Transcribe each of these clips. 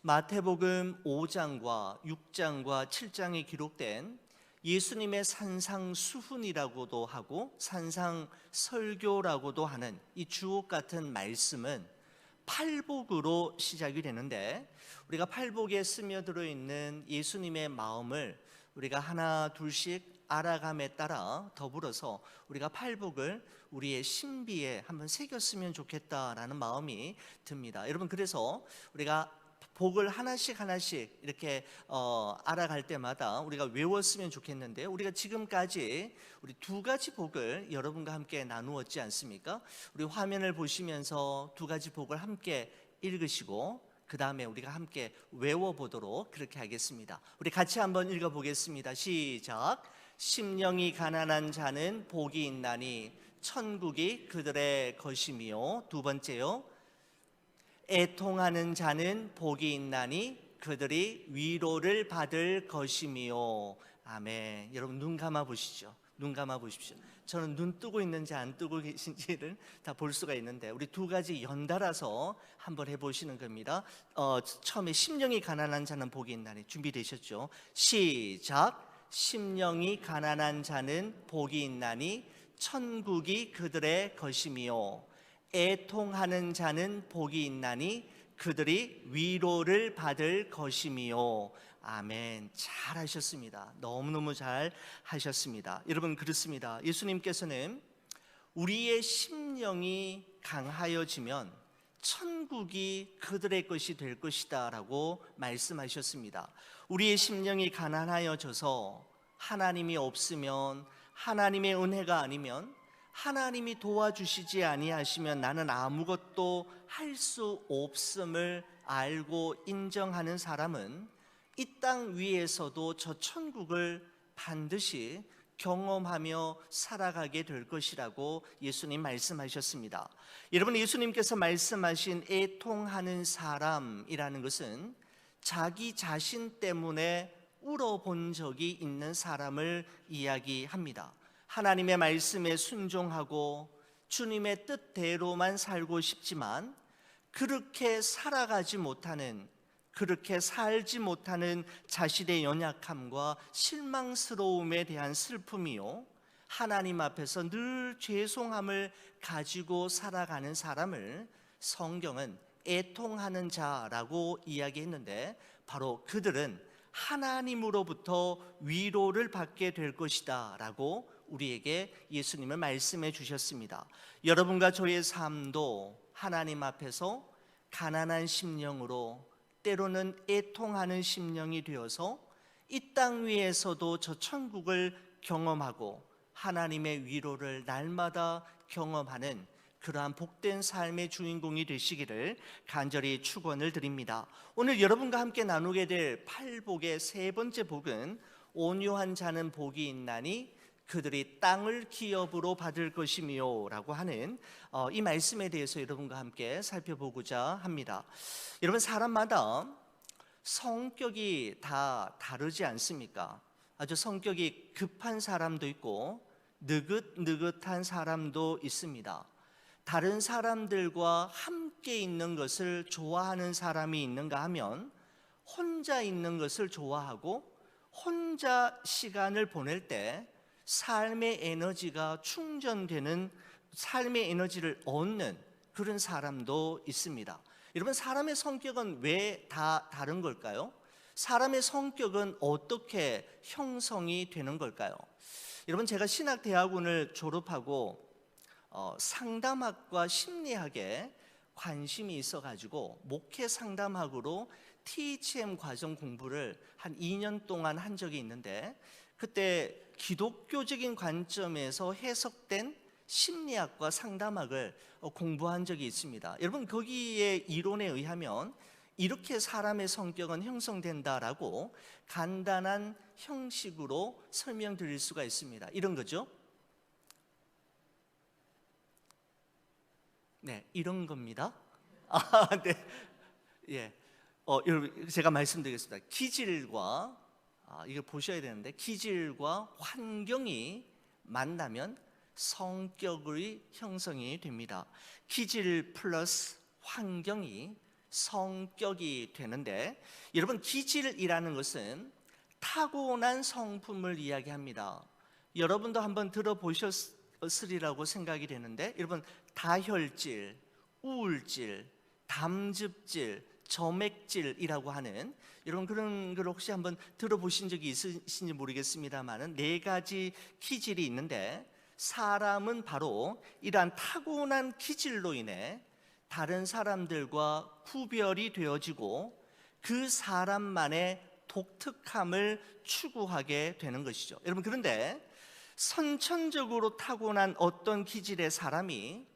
마태복음 5장과 6장과 7장에 기록된 예수님의 산상수훈이라고도 하고 산상설교라고도 하는 이 주옥 같은 말씀은 팔복으로 시작이 되는데, 우리가 팔복에 스며들어 있는 예수님의 마음을 우리가 하나 둘씩 알아감에 따라 더불어서 우리가 팔복을 우리의 신비에 한번 새겼으면 좋겠다라는 마음이 듭니다. 여러분, 그래서 우리가 복을 하나씩 이렇게 알아갈 때마다 우리가 외웠으면 좋겠는데, 우리가 지금까지 우리 두 가지 복을 여러분과 함께 나누었지 않습니까? 우리 화면을 보시면서 두 가지 복을 함께 읽으시고 그 다음에 우리가 함께 외워보도록 그렇게 하겠습니다. 우리 같이 한번 읽어보겠습니다. 시작. 심령이 가난한 자는 복이 있나니 천국이 그들의 것이며, 두 번째요, 애통하는 자는 복이 있나니 그들이 위로를 받을 것이며. 아멘. 여러분, 눈 감아 보시죠. 눈 감아 보십시오. 저는 눈 뜨고 있는지 안 뜨고 계신지를 다 볼 수가 있는데, 우리 두 가지 연달아서 한번 해보시는 겁니다. 처음에 심령이 가난한 자는 복이 있나니, 준비되셨죠? 시작. 심령이 가난한 자는 복이 있나니 천국이 그들의 것이며, 애통하는 자는 복이 있나니 그들이 위로를 받을 것이며. 아멘. 잘 하셨습니다. 너무너무 잘 하셨습니다. 여러분, 그렇습니다. 예수님께서는 우리의 심령이 강하여지면 천국이 그들의 것이 될 것이다 라고 말씀하셨습니다. 우리의 심령이 가난하여져서 하나님이 없으면, 하나님의 은혜가 아니면, 하나님이 도와주시지 아니하시면 나는 아무것도 할 수 없음을 알고 인정하는 사람은 이 땅 위에서도 저 천국을 반드시 경험하며 살아가게 될 것이라고 예수님 말씀하셨습니다. 여러분, 예수님께서 말씀하신 애통하는 사람이라는 것은 자기 자신 때문에 울어본 적이 있는 사람을 이야기합니다. 하나님의 말씀에 순종하고 주님의 뜻대로만 살고 싶지만 그렇게 살아가지 못하는, 그렇게 살지 못하는 자신의 연약함과 실망스러움에 대한 슬픔이요, 하나님 앞에서 늘 죄송함을 가지고 살아가는 사람을 성경은 애통하는 자라고 이야기했는데, 바로 그들은 하나님으로부터 위로를 받게 될 것이다 라고 우리에게 예수님은 말씀해 주셨습니다. 여러분과 저의 삶도 하나님 앞에서 가난한 심령으로, 때로는 애통하는 심령이 되어서 이 땅 위에서도 저 천국을 경험하고 하나님의 위로를 날마다 경험하는 그러한 복된 삶의 주인공이 되시기를 간절히 축원을 드립니다. 오늘 여러분과 함께 나누게 될 팔복의 세 번째 복은 온유한 자는 복이 있나니 그들이 땅을 기업으로 받을 것이며 라고 하는 이 말씀에 대해서 여러분과 함께 살펴보고자 합니다. 여러분, 사람마다 성격이 다 다르지 않습니까? 아주 성격이 급한 사람도 있고 느긋느긋한 사람도 있습니다. 다른 사람들과 함께 있는 것을 좋아하는 사람이 있는가 하면 혼자 있는 것을 좋아하고 혼자 시간을 보낼 때 삶의 에너지가 충전되는, 삶의 에너지를 얻는 그런 사람도 있습니다. 여러분, 사람의 성격은 왜 다 다른 걸까요? 사람의 성격은 어떻게 형성이 되는 걸까요? 여러분, 제가 신학대학원을 졸업하고 상담학과 심리학에 관심이 있어가지고 목회 상담학으로 THM 과정 공부를 한 2년 동안 한 적이 있는데, 그때 기독교적인 관점에서 해석된 심리학과 상담학을 공부한 적이 있습니다. 여러분, 거기에 이론에 의하면 이렇게 사람의 성격은 형성된다라고 간단한 형식으로 설명드릴 수가 있습니다. 이런 거죠. 네, 이런 겁니다. 네, 예. 여러분, 제가 말씀드리겠습니다. 기질과 이걸 보셔야 되는데, 기질과 환경이 만나면 성격의 형성이 됩니다. 기질 플러스 환경이 성격이 되는데, 여러분 기질이라는 것은 타고난 성품을 이야기합니다. 여러분도 한번 들어보셨으리라고 생각이 되는데, 여러분 다혈질, 우울질, 담즙질, 점액질이라고 하는 여러분 그런 걸 혹시 한번 들어보신 적이 있으신지 모르겠습니다만은 네 가지 기질이 있는데, 사람은 바로 이러한 타고난 기질로 인해 다른 사람들과 구별이 되어지고 그 사람만의 독특함을 추구하게 되는 것이죠. 여러분 그런데 선천적으로 타고난 어떤 기질의 사람이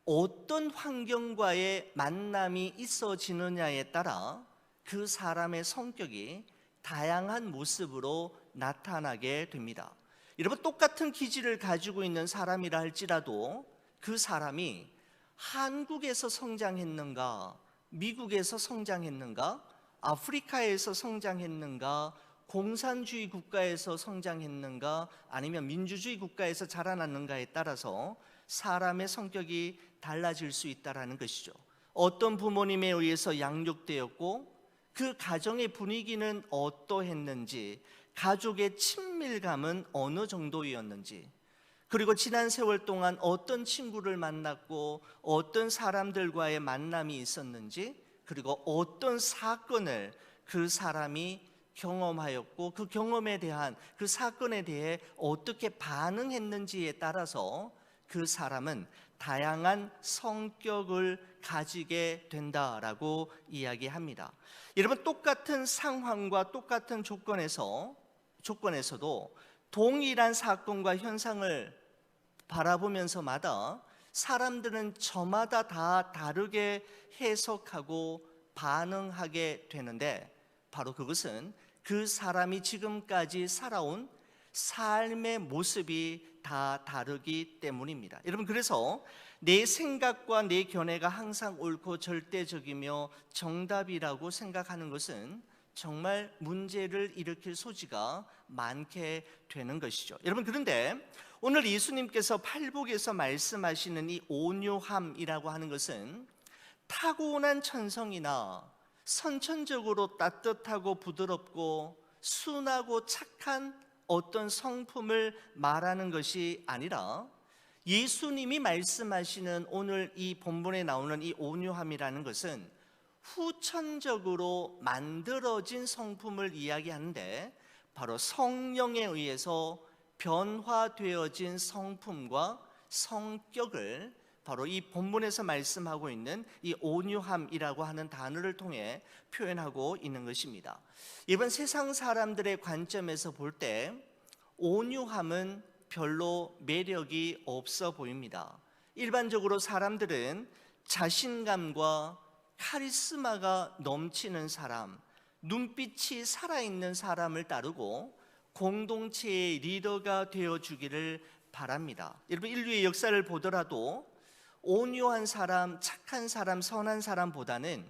어떤 환경과의 만남이 있어지느냐에 따라 그 사람의 성격이 다양한 모습으로 나타나게 됩니다. 여러분 똑같은 기질을 가지고 있는 사람이라 할지라도 그 사람이 한국에서 성장했는가, 미국에서 성장했는가, 아프리카에서 성장했는가, 공산주의 국가에서 성장했는가, 아니면 민주주의 국가에서 자라났는가에 따라서 사람의 성격이 달라질 수 있다는 것이죠. 어떤 부모님에 의해서 양육되었고 그 가정의 분위기는 어떠했는지, 가족의 친밀감은 어느 정도였는지, 그리고 지난 세월 동안 어떤 친구를 만났고 어떤 사람들과의 만남이 있었는지, 그리고 어떤 사건을 그 사람이 경험하였고 그 경험에 대한, 그 사건에 대해 어떻게 반응했는지에 따라서 그 사람은 다양한 성격을 가지게 된다라고 이야기합니다. 여러분 똑같은 상황과 똑같은 조건에서도 동일한 사건과 현상을 바라보면서마다 사람들은 저마다 다 다르게 해석하고 반응하게 되는데, 바로 그것은 그 사람이 지금까지 살아온 삶의 모습이 다 다르기 때문입니다. 여러분 그래서 내 생각과 내 견해가 항상 옳고 절대적이며 정답이라고 생각하는 것은 정말 문제를 일으킬 소지가 많게 되는 것이죠. 여러분 그런데 오늘 예수님께서 팔복에서 말씀하시는 이 온유함이라고 하는 것은 타고난 천성이나 선천적으로 따뜻하고 부드럽고 순하고 착한 어떤 성품을 말하는 것이 아니라, 예수님이 말씀하시는 오늘 이 본문에 나오는 이 온유함이라는 것은 후천적으로 만들어진 성품을 이야기하는데, 바로 성령에 의해서 변화되어진 성품과 성격을 바로 이 본문에서 말씀하고 있는 이 온유함이라고 하는 단어를 통해 표현하고 있는 것입니다. 이번 세상 사람들의 관점에서 볼 때 온유함은 별로 매력이 없어 보입니다. 일반적으로 사람들은 자신감과 카리스마가 넘치는 사람, 눈빛이 살아있는 사람을 따르고 공동체의 리더가 되어주기를 바랍니다. 여러분 인류의 역사를 보더라도 온유한 사람, 착한 사람, 선한 사람보다는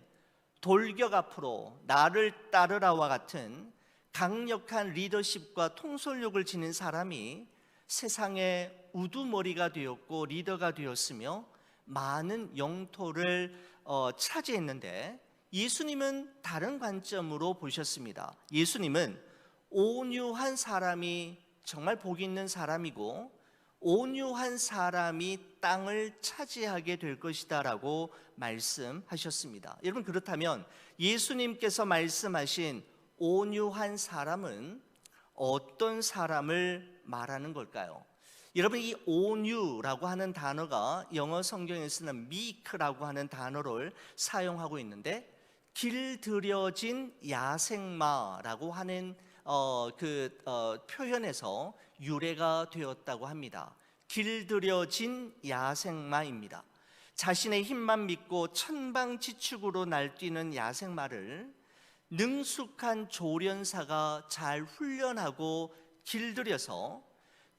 돌격 앞으로 나를 따르라와 같은 강력한 리더십과 통솔력을 지닌 사람이 세상의 우두머리가 되었고 리더가 되었으며 많은 영토를 차지했는데, 예수님은 다른 관점으로 보셨습니다. 예수님은 온유한 사람이 정말 복 있는 사람이고 온유한 사람이 땅을 차지하게 될 것이다 라고 말씀하셨습니다. 여러분 그렇다면 예수님께서 말씀하신 온유한 사람은 어떤 사람을 말하는 걸까요? 여러분 이 온유라고 하는 단어가 영어 성경에서는 meek라고 하는 단어를 사용하고 있는데, 길들여진 야생마라고 하는 표현에서 유래가 되었다고 합니다. 길들여진 야생마입니다. 자신의 힘만 믿고 천방지축으로 날뛰는 야생마를 능숙한 조련사가 잘 훈련하고 길들여서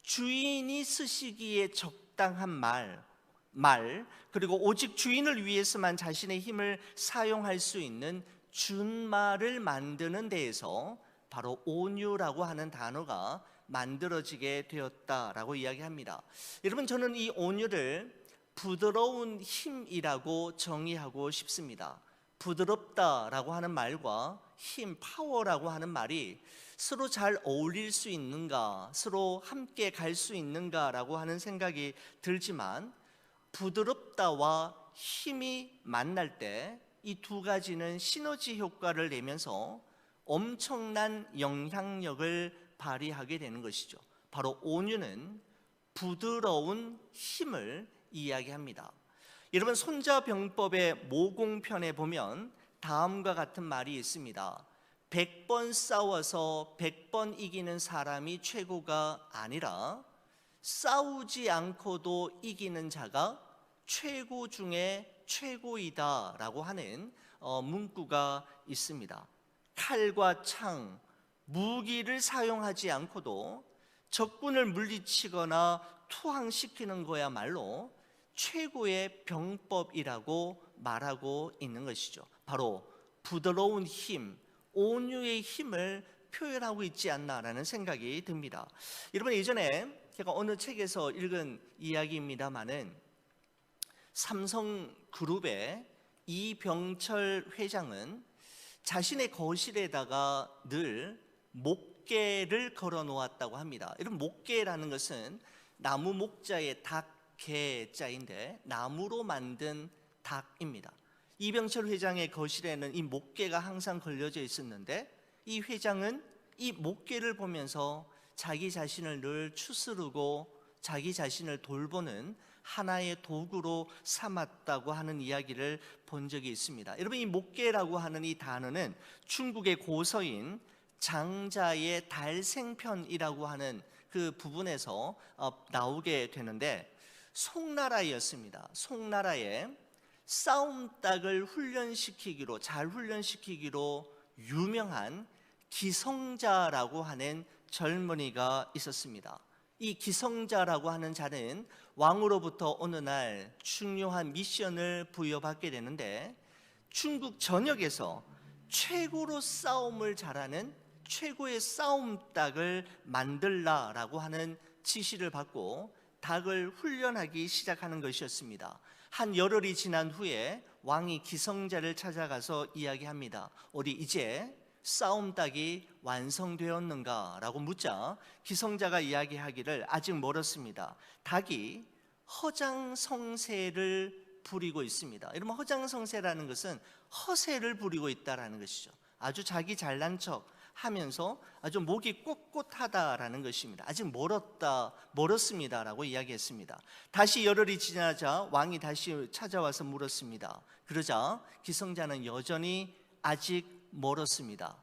주인이 쓰시기에 적당한 말, 그리고 오직 주인을 위해서만 자신의 힘을 사용할 수 있는 준말을 만드는 데에서 바로 온유라고 하는 단어가 만들어지게 되었다라고 이야기합니다. 여러분 저는 이 온유를 부드러운 힘이라고 정의하고 싶습니다. 부드럽다라고 하는 말과 힘, 파워라고 하는 말이 서로 잘 어울릴 수 있는가, 서로 함께 갈 수 있는가라고 하는 생각이 들지만, 부드럽다와 힘이 만날 때 이 두 가지는 시너지 효과를 내면서 엄청난 영향력을 발휘하게 되는 것이죠. 바로 온유는 부드러운 힘을 이야기합니다. 여러분, 손자병법의 모공편에 보면 다음과 같은 말이 있습니다. 100번 싸워서 100번 이기는 사람이 최고가 아니라 싸우지 않고도 이기는 자가 최고 중에 최고이다라고 하는 문구가 있습니다. 칼과 창, 무기를 사용하지 않고도 적군을 물리치거나 투항시키는 거야말로 최고의 병법이라고 말하고 있는 것이죠. 바로 부드러운 힘, 온유의 힘을 표현하고 있지 않나라는 생각이 듭니다. 여러분, 예전에 제가 어느 책에서 읽은 이야기입니다마는 삼성그룹의 이병철 회장은 자신의 거실에다가 늘 목개를 걸어 놓았다고 합니다. 이런 목개라는 것은 나무 목자의 닭개자인데 나무로 만든 닭입니다. 이병철 회장의 거실에는 이 목개가 항상 걸려져 있었는데, 이 회장은 이 목개를 보면서 자기 자신을 늘 추스르고 자기 자신을 돌보는 하나의 도구로 삼았다고 하는 이야기를 본 적이 있습니다. 여러분, 이 목개라고 하는 이 단어는 중국의 고서인 장자의 달생편이라고 하는 그 부분에서 나오게 되는데, 송나라였습니다. 송나라에 싸움닭을 훈련시키기로, 잘 훈련시키기로 유명한 기성자라고 하는 젊은이가 있었습니다. 이 기성자라고 하는 자는 왕으로부터 어느 날 중요한 미션을 부여받게 되는데, 중국 전역에서 최고로 싸움을 잘하는 최고의 싸움닭을 만들라라고 하는 지시를 받고 닭을 훈련하기 시작하는 것이었습니다. 한 열흘이 지난 후에 왕이 기성자를 찾아가서 이야기합니다. 우리 이제 싸움닭이 완성되었는가? 라고 묻자 기성자가 이야기하기를 아직 멀었습니다. 닭이 허장성세를 부리고 있습니다. 여러분, 허장성세라는 것은 허세를 부리고 있다라는 것이죠. 아주 자기 잘난 척 하면서 아주 목이 꼿꼿하다라는 것입니다. 아직 멀었습니다라고 이야기했습니다. 다시 열흘이 지나자 왕이 다시 찾아와서 물었습니다. 그러자 기성자는 여전히 아직 멀었습니다.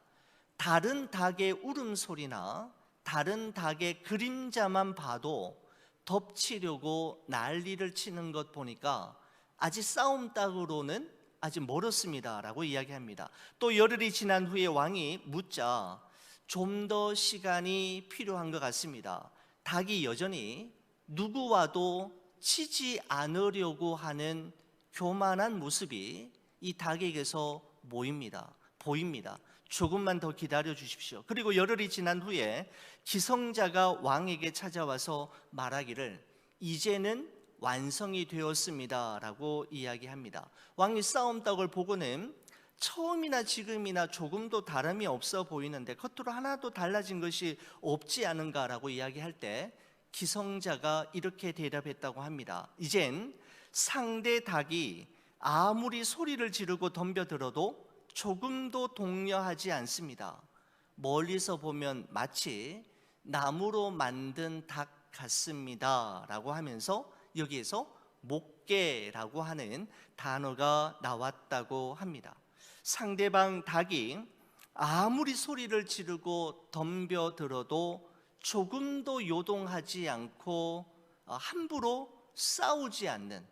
다른 닭의 울음소리나 다른 닭의 그림자만 봐도 덮치려고 난리를 치는 것 보니까 아직 싸움닭으로는 아직 멀었습니다라고 이야기합니다. 또 열흘이 지난 후에 왕이 묻자 좀 더 시간이 필요한 것 같습니다. 닭이 여전히 누구와도 치지 않으려고 하는 교만한 모습이 이 닭에게서 보입니다. 조금만 더 기다려 주십시오. 그리고 열흘이 지난 후에 기성자가 왕에게 찾아와서 말하기를 이제는 완성이 되었습니다 라고 이야기합니다. 왕이 싸움닭을 보고는 처음이나 지금이나 조금도 다름이 없어 보이는데 겉으로 하나도 달라진 것이 없지 않은가 라고 이야기할 때 기성자가 이렇게 대답했다고 합니다. 이젠 상대 닭이 아무리 소리를 지르고 덤벼들어도 조금도 동요하지 않습니다. 멀리서 보면 마치 나무로 만든 닭 같습니다 라고 하면서 여기에서 목개라고 하는 단어가 나왔다고 합니다. 상대방 닭이 아무리 소리를 지르고 덤벼들어도 조금도 요동하지 않고 함부로 싸우지 않는,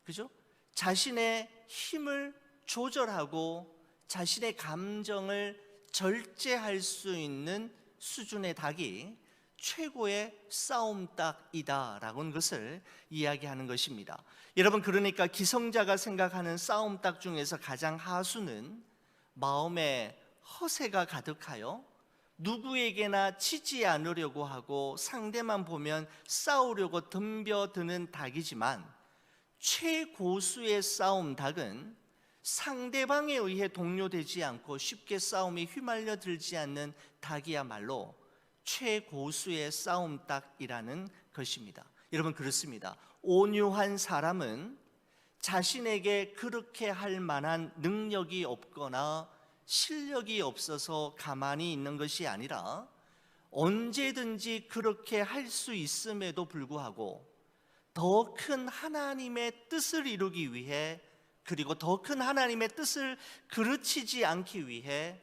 그죠? 자신의 힘을 조절하고 자신의 감정을 절제할 수 있는 수준의 닭이 최고의 싸움닭이다라는 것을 이야기하는 것입니다. 여러분, 그러니까 기성자가 생각하는 싸움닭 중에서 가장 하수는 마음에 허세가 가득하여 누구에게나 치지 않으려고 하고 상대만 보면 싸우려고 덤벼드는 닭이지만, 최고수의 싸움닭은 상대방에 의해 동요되지 않고 쉽게 싸움에 휘말려 들지 않는 닭이야말로 최고수의 싸움닭이라는 것입니다. 여러분, 그렇습니다. 온유한 사람은 자신에게 그렇게 할 만한 능력이 없거나 실력이 없어서 가만히 있는 것이 아니라 언제든지 그렇게 할 수 있음에도 불구하고 더 큰 하나님의 뜻을 이루기 위해, 그리고 더 큰 하나님의 뜻을 그르치지 않기 위해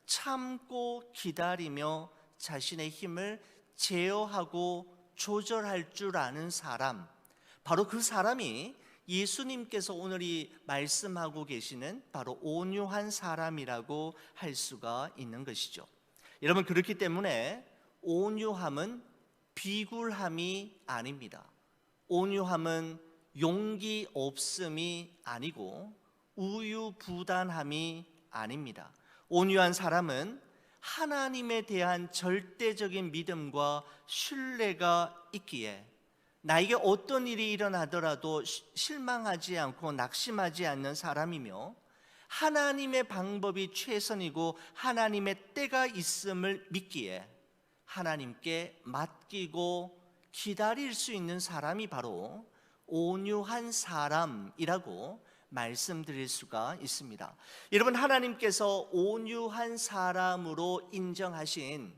참고 기다리며 자신의 힘을 제어하고 조절할 줄 아는 사람, 바로 그 사람이 예수님께서 오늘 이 말씀하고 계시는 바로 온유한 사람이라고 할 수가 있는 것이죠. 여러분, 그렇기 때문에 온유함은 비굴함이 아닙니다. 온유함은 용기 없음이 아니고 우유부단함이 아닙니다. 온유한 사람은 하나님에 대한 절대적인 믿음과 신뢰가 있기에 나에게 어떤 일이 일어나더라도 실망하지 않고 낙심하지 않는 사람이며, 하나님의 방법이 최선이고 하나님의 때가 있음을 믿기에 하나님께 맡기고 기다릴 수 있는 사람이 바로 온유한 사람이라고 말씀드릴 수가 있습니다. 여러분, 하나님께서 온유한 사람으로 인정하신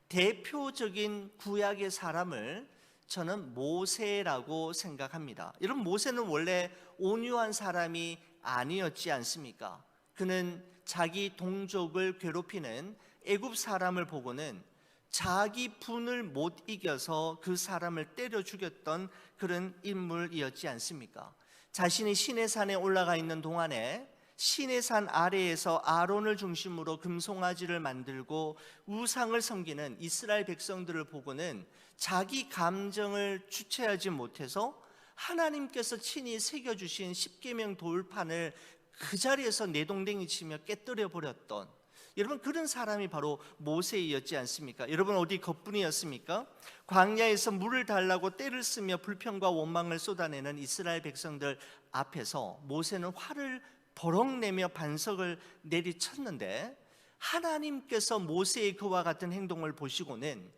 대표적인 구약의 사람을 저는 모세라고 생각합니다. 여러분, 모세는 원래 온유한 사람이 아니었지 않습니까? 그는 자기 동족을 괴롭히는 애굽 사람을 보고는 자기 분을 못 이겨서 그 사람을 때려 죽였던 그런 인물이었지 않습니까? 자신이 시내산에 올라가 있는 동안에 시내산 아래에서 아론을 중심으로 금송아지를 만들고 우상을 섬기는 이스라엘 백성들을 보고는 자기 감정을 주체하지 못해서 하나님께서 친히 새겨주신 십계명 돌판을 그 자리에서 내동댕이 치며 깨뜨려 버렸던, 여러분, 그런 사람이 바로 모세이었지 않습니까? 여러분, 어디 겉분이었습니까? 광야에서 물을 달라고 떼를 쓰며 불평과 원망을 쏟아내는 이스라엘 백성들 앞에서 모세는 화를 버럭 내며 반석을 내리쳤는데, 하나님께서 모세의 그와 같은 행동을 보시고는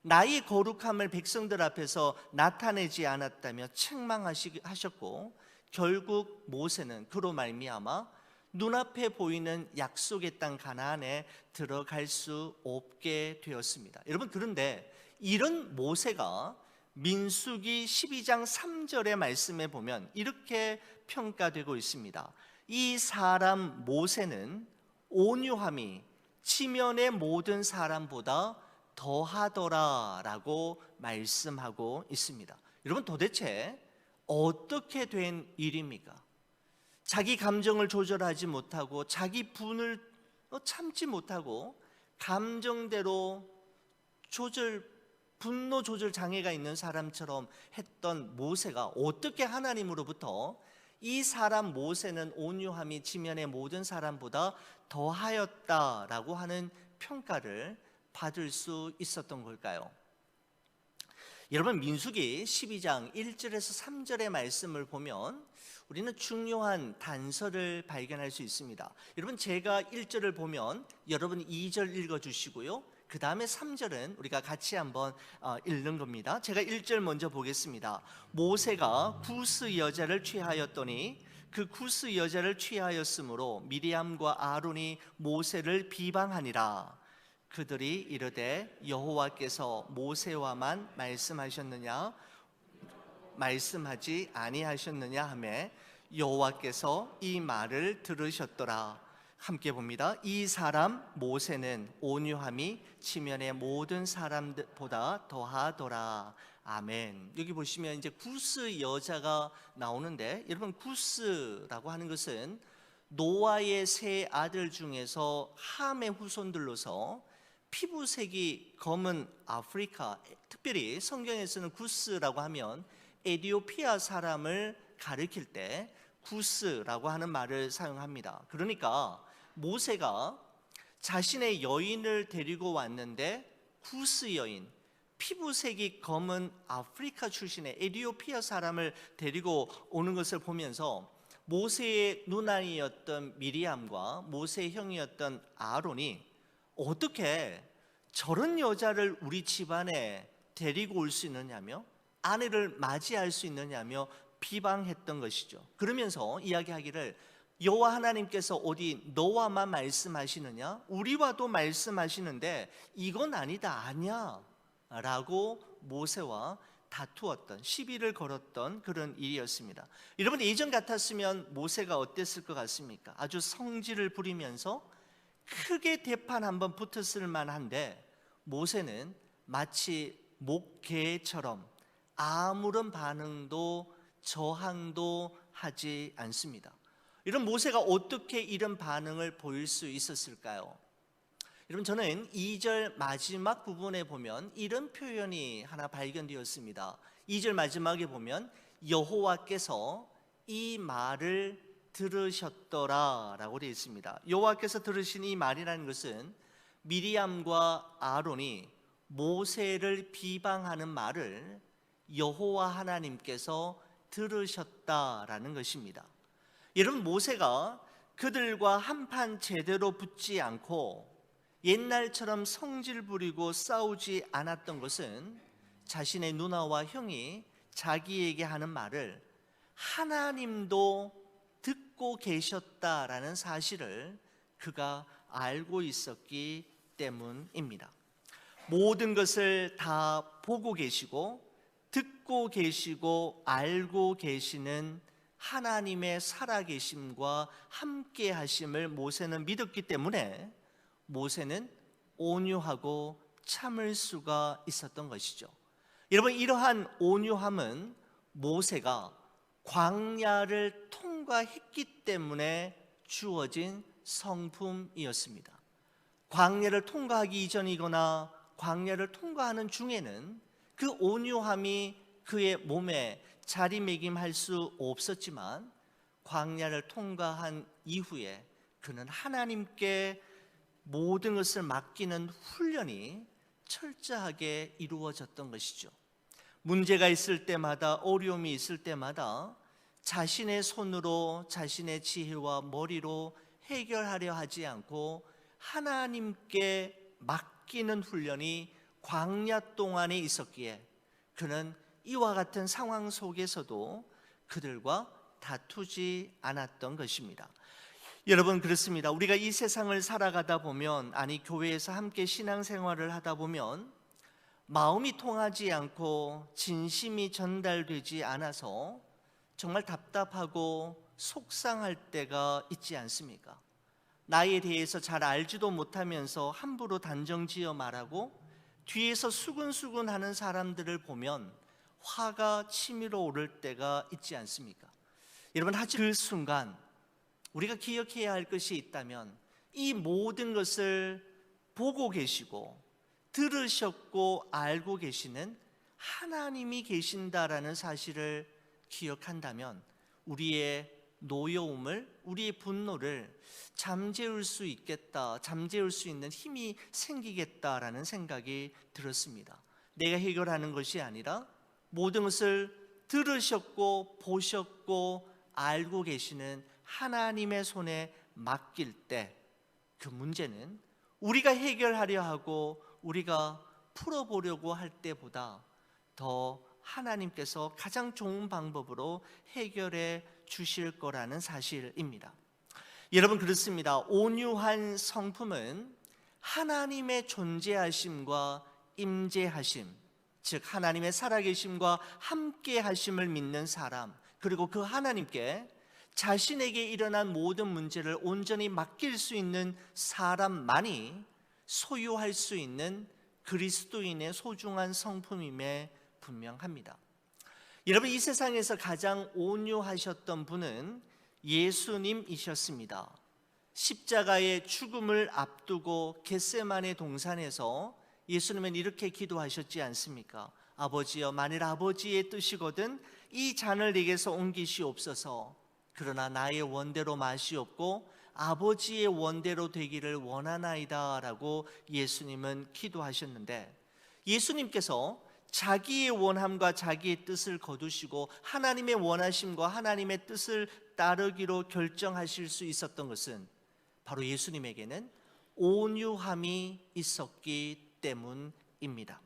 나의 거룩함을 백성들 앞에서 나타내지 않았다며 책망하셨고, 결국 모세는 그로 말미암아 눈앞에 보이는 약속의 땅 가나안에 들어갈 수 없게 되었습니다. 여러분, 그런데 이런 모세가 민수기 12장 3절의 말씀에 보면 이렇게 평가되고 있습니다. 이 사람 모세는 온유함이 지면의 모든 사람보다 더하더라 라고 말씀하고 있습니다. 여러분, 도대체 어떻게 된 일입니까? 자기 감정을 조절하지 못하고 자기 분을 참지 못하고 감정대로 분노 조절 장애가 있는 사람처럼 했던 모세가 어떻게 하나님으로부터 이 사람 모세는 온유함이 지면의 모든 사람보다 더하였다라고 하는 평가를 받을 수 있었던 걸까요? 여러분, 민수기 12장 1절에서 3절의 말씀을 보면 우리는 중요한 단서를 발견할 수 있습니다. 여러분, 제가 1절을 보면 여러분 2절 읽어주시고요, 그 다음에 3절은 우리가 같이 한번 읽는 겁니다. 제가 1절 먼저 보겠습니다. 모세가 구스 여자를 취하였더니 그 구스 여자를 취하였으므로 미리암과 아론이 모세를 비방하니라. 그들이 이르되 여호와께서 모세와만 말씀하지 아니하셨느냐 하매 여호와께서 이 말을 들으셨더라. 함께 봅니다. 이 사람 모세는 온유함이 지면의 모든 사람보다 더하더라. 아멘. 여기 보시면 이제 구스 여자가 나오는데, 여러분, 구스라고 하는 것은 노아의 세 아들 중에서 함의 후손들로서 피부색이 검은 아프리카, 특별히 성경에서는 구스라고 하면 에티오피아 사람을 가리킬 때 구스라고 하는 말을 사용합니다. 그러니까 모세가 자신의 여인을 데리고 왔는데 구스 여인, 피부색이 검은 아프리카 출신의 에티오피아 사람을 데리고 오는 것을 보면서 모세의 누나이었던 미리암과 모세의 형이었던 아론이 어떻게 저런 여자를 우리 집안에 데리고 올 수 있느냐며 아내를 맞이할 수 있느냐며 비방했던 것이죠. 그러면서 이야기하기를 여호와 하나님께서 어디 너와만 말씀하시느냐? 우리와도 말씀하시는데 이건 아니야 라고 모세와 다투었던, 시비를 걸었던 그런 일이었습니다. 여러분, 예전 같았으면 모세가 어땠을 것 같습니까? 아주 성질을 부리면서 크게 대판 한번 붙었을 만한데 모세는 마치 목개처럼 아무런 반응도 저항도 하지 않습니다. 이런 모세가 어떻게 이런 반응을 보일 수 있었을까요? 여러분, 저는 2절 마지막 부분에 보면 이런 표현이 하나 발견되었습니다. 2절 마지막에 보면 여호와께서 이 말을 들으셨더라 라고 되어 있습니다. 여호와께서 들으신 이 말이라는 것은 미리암과 아론이 모세를 비방하는 말을 여호와 하나님께서 들으셨다라는 것입니다. 여러분, 모세가 그들과 한판 제대로 붙지 않고 옛날처럼 성질 부리고 싸우지 않았던 것은 자신의 누나와 형이 자기에게 하는 말을 하나님도 듣고 계셨다라는 사실을 그가 알고 있었기 때문입니다. 모든 것을 다 보고 계시고 듣고 계시고 알고 계시는 하나님의 살아계심과 함께 하심을 모세는 믿었기 때문에 모세는 온유하고 참을 수가 있었던 것이죠. 여러분, 이러한 온유함은 모세가 광야를 통과했기 때문에 주어진 성품이었습니다. 광야를 통과하기 이전이거나 광야를 통과하는 중에는 그 온유함이 그의 몸에 자리매김할 수 없었지만 광야를 통과한 이후에 그는 하나님께 모든 것을 맡기는 훈련이 철저하게 이루어졌던 것이죠. 문제가 있을 때마다, 어려움이 있을 때마다 자신의 손으로, 자신의 지혜와 머리로 해결하려 하지 않고 하나님께 맡기는 훈련이 광야 동안에 있었기에 그는 이와 같은 상황 속에서도 그들과 다투지 않았던 것입니다. 여러분, 그렇습니다. 우리가 이 세상을 살아가다 보면, 아니 교회에서 함께 신앙생활을 하다 보면 마음이 통하지 않고 진심이 전달되지 않아서 정말 답답하고 속상할 때가 있지 않습니까? 나에 대해서 잘 알지도 못하면서 함부로 단정지어 말하고 뒤에서 수근수근 하는 사람들을 보면 화가 치밀어 오를 때가 있지 않습니까? 여러분, 하지만 그 순간 우리가 기억해야 할 것이 있다면 이 모든 것을 보고 계시고 들으셨고 알고 계시는 하나님이 계신다라는 사실을 기억한다면 우리의 노여움을, 우리의 분노를 잠재울 수 있겠다, 잠재울 수 있는 힘이 생기겠다라는 생각이 들었습니다. 내가 해결하는 것이 아니라 모든 것을 들으셨고 보셨고 알고 계시는 하나님의 손에 맡길 때 그 문제는 우리가 해결하려 하고 우리가 풀어보려고 할 때보다 더 하나님께서 가장 좋은 방법으로 해결해 주실 거라는 사실입니다. 여러분, 그렇습니다. 온유한 성품은 하나님의 존재하심과 임재하심, 즉 하나님의 살아계심과 함께하심을 믿는 사람, 그리고 그 하나님께 자신에게 일어난 모든 문제를 온전히 맡길 수 있는 사람만이 소유할 수 있는 그리스도인의 소중한 성품임에 분명합니다. 여러분, 이 세상에서 가장 온유하셨던 분은 예수님이셨습니다. 십자가의 죽음을 앞두고 겟세마네 동산에서 예수님은 이렇게 기도하셨지 않습니까? 아버지여, 만일 아버지의 뜻이거든 이 잔을 내게서 옮기시옵소서. 그러나 나의 원대로 마시옵고 아버지의 원대로 되기를 원하나이다 라고 예수님은 기도하셨는데, 예수님께서 자기의 원함과 자기의 뜻을 거두시고 하나님의 원하심과 하나님의 뜻을 따르기로 결정하실 수 있었던 것은 바로 예수님에게는 온유함이 있었기 때문입니다.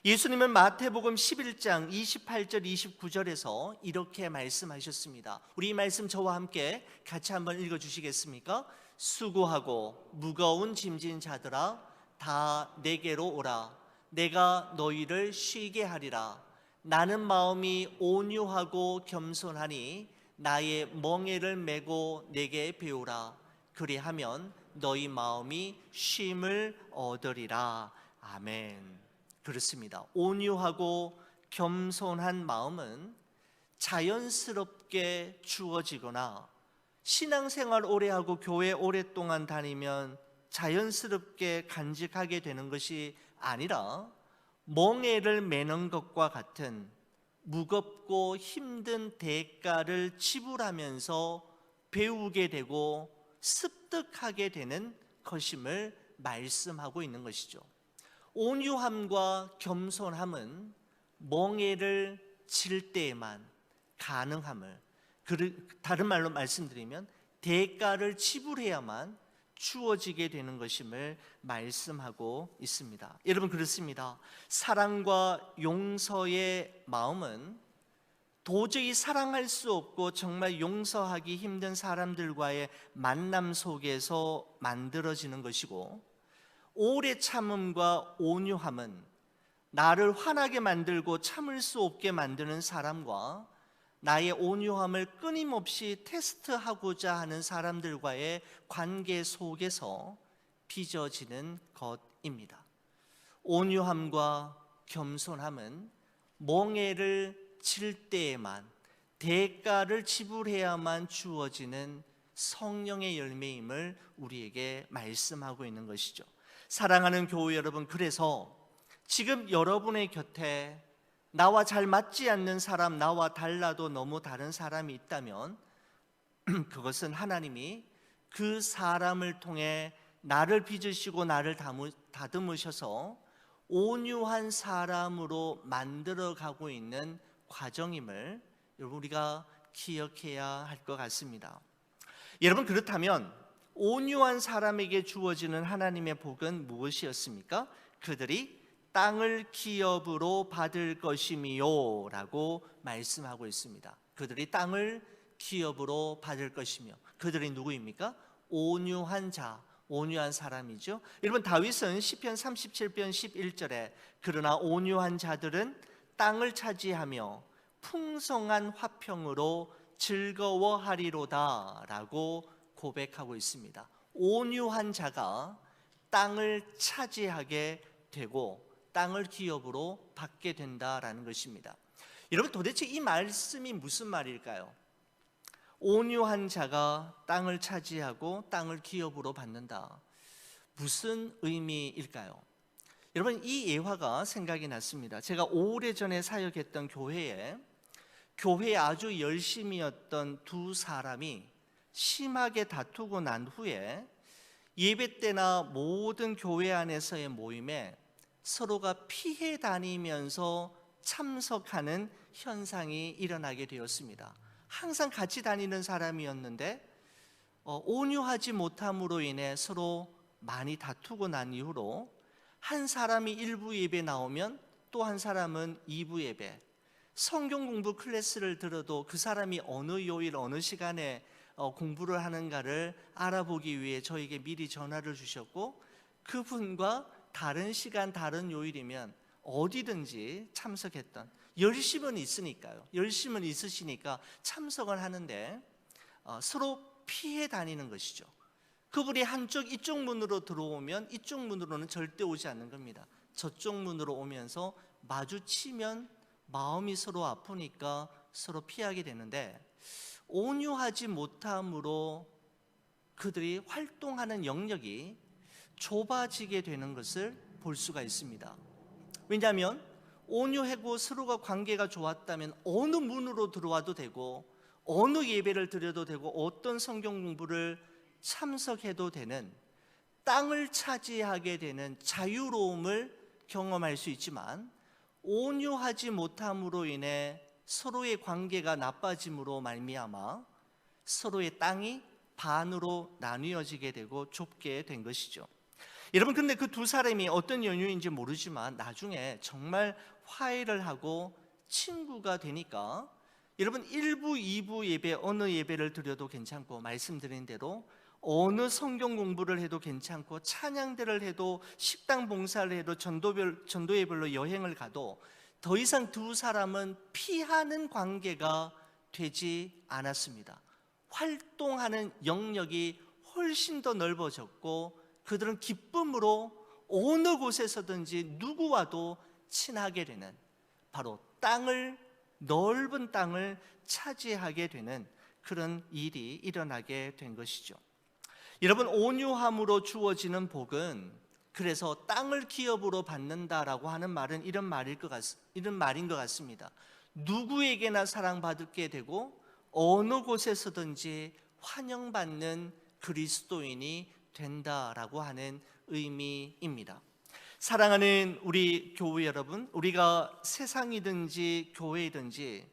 예수님은 마태복음 11장 28절 29절에서 이렇게 말씀하셨습니다. 우리 이 말씀 저와 함께 같이 한번 읽어주시겠습니까? 수고하고 무거운 짐진 자들아 다 내게로 오라. 내가 너희를 쉬게 하리라. 나는 마음이 온유하고 겸손하니 나의 멍에를 메고 내게 배우라. 그리하면 너희 마음이 쉼을 얻으리라. 아멘. 그렇습니다. 온유하고 겸손한 마음은 자연스럽게 주어지거나 신앙생활 오래 하고 교회 오랫동안 다니면 자연스럽게 간직하게 되는 것이 아니라 멍에를 매는 것과 같은 무겁고 힘든 대가를 지불하면서 배우게 되고 습득하게 되는 것임을 말씀하고 있는 것이죠. 온유함과 겸손함은 멍에를 질 때에만 가능함을, 다른 말로 말씀드리면 대가를 지불해야만 주어지게 되는 것임을 말씀하고 있습니다. 여러분, 그렇습니다. 사랑과 용서의 마음은 도저히 사랑할 수 없고 정말 용서하기 힘든 사람들과의 만남 속에서 만들어지는 것이고, 오래 참음과 온유함은 나를 화나게 만들고 참을 수 없게 만드는 사람과 나의 온유함을 끊임없이 테스트하고자 하는 사람들과의 관계 속에서 빚어지는 것입니다. 온유함과 겸손함은 멍에를 질 때에만 대가를 지불해야만 주어지는 성령의 열매임을 우리에게 말씀하고 있는 것이죠. 사랑하는 교회 여러분, 그래서 지금 여러분의 곁에 나와 잘 맞지 않는 사람, 나와 달라도 너무 다른 사람이 있다면 그것은 하나님이 그 사람을 통해 나를 빚으시고 나를 다듬으셔서 온유한 사람으로 만들어가고 있는 과정임을 여러분 우리가 기억해야 할 것 같습니다. 여러분, 그렇다면 온유한 사람에게 주어지는 하나님의 복은 무엇이었습니까? 그들이 땅을 기업으로 받을 것이미요 라고 말씀하고 있습니다. 그들이 땅을 기업으로 받을 것이며, 그들이 누구입니까? 온유한 자, 온유한 사람이죠. 여러분, 다윗은 시편 37편 11절에 그러나 온유한 자들은 땅을 차지하며 풍성한 화평으로 즐거워하리로다 라고 고백하고 있습니다. 온유한 자가 땅을 차지하게 되고 땅을 기업으로 받게 된다라는 것입니다. 여러분, 도대체 이 말씀이 무슨 말일까요? 온유한 자가 땅을 차지하고 땅을 기업으로 받는다. 무슨 의미일까요? 여러분, 이 예화가 생각이 났습니다. 제가 오래전에 사역했던 교회에 아주 열심이었던 두 사람이 심하게 다투고 난 후에 예배 때나 모든 교회 안에서의 모임에 서로가 피해 다니면서 참석하는 현상이 일어나게 되었습니다. 항상 같이 다니는 사람이었는데 온유하지 못함으로 인해 서로 많이 다투고 난 이후로 한 사람이 1부 예배 나오면 또 한 사람은 2부 예배, 성경 공부 클래스를 들어도 그 사람이 어느 요일 어느 시간에 공부를 하는가를 알아보기 위해 저에게 미리 전화를 주셨고, 그분과 다른 시간 다른 요일이면 어디든지 참석했던, 열심은 있으니까요. 열심은 있으시니까 참석을 하는데 서로 피해 다니는 것이죠. 그분이 이쪽 문으로 들어오면 이쪽 문으로는 절대 오지 않는 겁니다. 저쪽 문으로 오면서 마주치면 마음이 서로 아프니까 서로 피하게 되는데, 온유하지 못함으로 그들이 활동하는 영역이 좁아지게 되는 것을 볼 수가 있습니다. 왜냐하면 온유하고 서로가 관계가 좋았다면 어느 문으로 들어와도 되고 어느 예배를 드려도 되고 어떤 성경 공부를 참석해도 되는, 땅을 차지하게 되는 자유로움을 경험할 수 있지만, 온유하지 못함으로 인해 서로의 관계가 나빠짐으로 말미암아 서로의 땅이 반으로 나뉘어지게 되고 좁게 된 것이죠. 여러분, 근데 그 두 사람이 어떤 연유인지 모르지만 나중에 정말 화해를 하고 친구가 되니까, 여러분 1부, 2부 예배 어느 예배를 드려도 괜찮고, 말씀드린 대로 어느 성경 공부를 해도 괜찮고, 찬양대를 해도, 식당 봉사를 해도, 전도예별로 여행을 가도 더 이상 두 사람은 피하는 관계가 되지 않았습니다. 활동하는 영역이 훨씬 더 넓어졌고, 그들은 기쁨으로 어느 곳에서든지 누구와도 친하게 되는, 바로 넓은 땅을 차지하게 되는 그런 일이 일어나게 된 것이죠. 여러분, 온유함으로 주어지는 복은, 그래서 땅을 기업으로 받는다라고 하는 말은 이런 말인 것 같습니다. 누구에게나 사랑받게 되고 어느 곳에서든지 환영받는 그리스도인이 된다라고 하는 의미입니다. 사랑하는 우리 교회 여러분, 우리가 세상이든지 교회이든지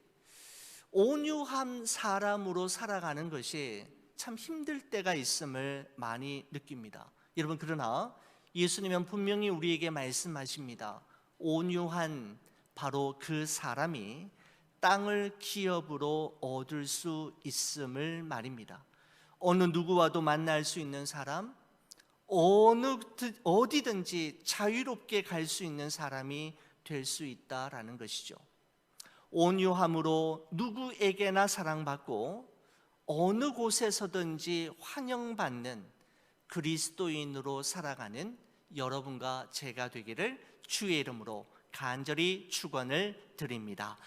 온유한 사람으로 살아가는 것이 참 힘들 때가 있음을 많이 느낍니다. 여러분, 그러나 예수님은 분명히 우리에게 말씀하십니다. 온유한 바로 그 사람이 땅을 기업으로 얻을 수 있음을 말입니다. 어느 누구와도 만날 수 있는 사람, 어디든지 자유롭게 갈 수 있는 사람이 될 수 있다라는 것이죠. 온유함으로 누구에게나 사랑받고 어느 곳에서든지 환영받는 그리스도인으로 살아가는 여러분과 제가 되기를 주의 이름으로 간절히 축원을 드립니다.